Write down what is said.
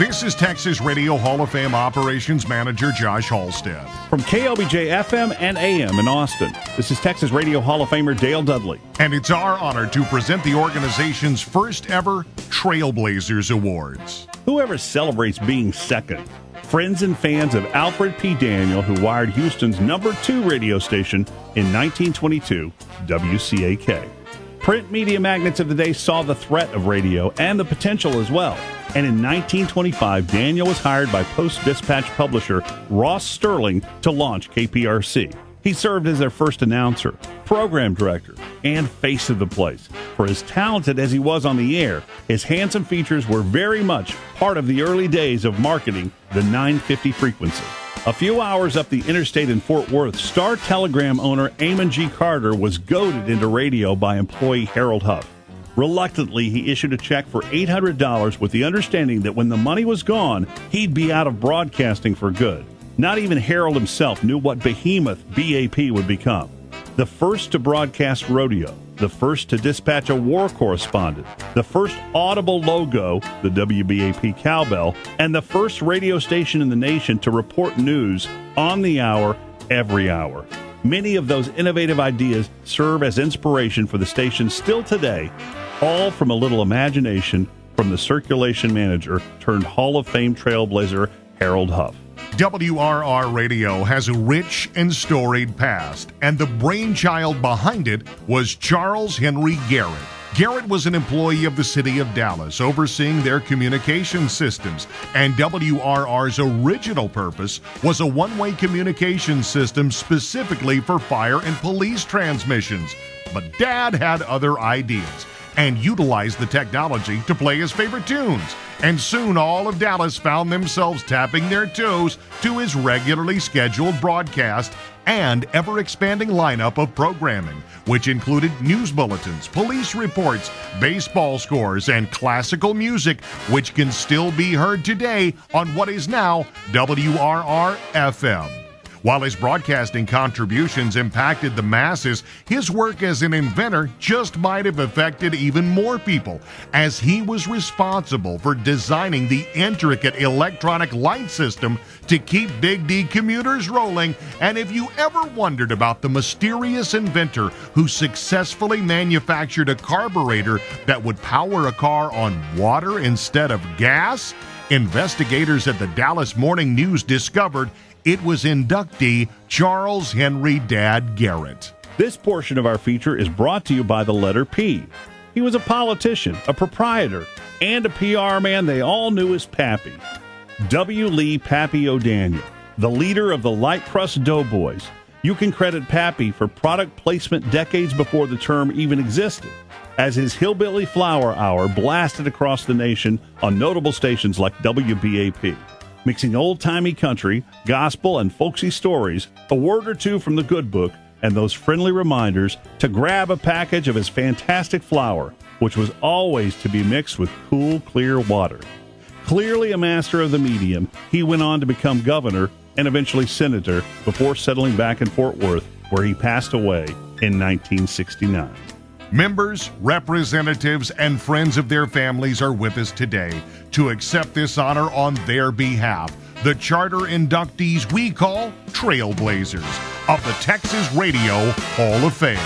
This is Texas Radio Hall of Fame Operations Manager Josh Halstead. From KLBJ FM and AM in Austin, this is Texas Radio Hall of Famer Dale Dudley. And it's our honor to present the organization's first ever TrailBlazers Awards. Whoever celebrates being second, friends and fans of Alfred P. Daniel, who wired Houston's number 2 radio station in 1922, WCAK. Print media magnates of the day saw the threat of radio and the potential as well. And in 1925, Daniel was hired by Post-Dispatch publisher Ross Sterling to launch KPRC. He served as their first announcer, program director, and face of the place. For as talented as he was on the air, his handsome features were very much part of the early days of marketing the 950 frequency. A few hours up the interstate in Fort Worth, Star Telegram owner Amon G. Carter was goaded into radio by employee Harold Huff. Reluctantly, he issued a check for $800 with the understanding that when the money was gone, he'd be out of broadcasting for good. Not even Harold himself knew what behemoth BAP would become. The first to broadcast rodeo, the first to dispatch a war correspondent, the first audible logo, the WBAP cowbell, and the first radio station in the nation to report news on the hour, every hour. Many of those innovative ideas serve as inspiration for the station still today, all from a little imagination from the circulation manager turned Hall of Fame trailblazer Harold Huff. WRR Radio has a rich and storied past, and the brainchild behind it was Charles Henry Garrett. Garrett was an employee of the city of Dallas, overseeing their communication systems, and WRR's original purpose was a one-way communication system specifically for fire and police transmissions. But Dad had other ideas and utilized the technology to play his favorite tunes. And soon all of Dallas found themselves tapping their toes to his regularly scheduled broadcast and ever-expanding lineup of programming, which included news bulletins, police reports, baseball scores, and classical music, which can still be heard today on what is now WRR-FM. While his broadcasting contributions impacted the masses, his work as an inventor just might have affected even more people, as he was responsible for designing the intricate electronic light system to keep Big D commuters rolling. And if you ever wondered about the mysterious inventor who successfully manufactured a carburetor that would power a car on water instead of gas, investigators at the Dallas Morning News discovered it was inductee Charles Henry Dad Garrett. This portion of our feature is brought to you by the letter P. He was a politician, a proprietor, and a PR man they all knew as Pappy. W. Lee Pappy O'Daniel, the leader of the light crust doughboys. You can credit Pappy for product placement decades before the term even existed, as his Hillbilly Flower Hour blasted across the nation on notable stations like WBAP. Mixing old-timey country, gospel, and folksy stories, a word or two from the good book, and those friendly reminders to grab a package of his fantastic flour, which was always to be mixed with cool, clear water. Clearly a master of the medium, he went on to become governor and eventually senator before settling back in Fort Worth, where he passed away in 1969. Members, representatives, and friends of their families are with us today to accept this honor on their behalf. The charter inductees we call Trailblazers of the Texas Radio Hall of Fame.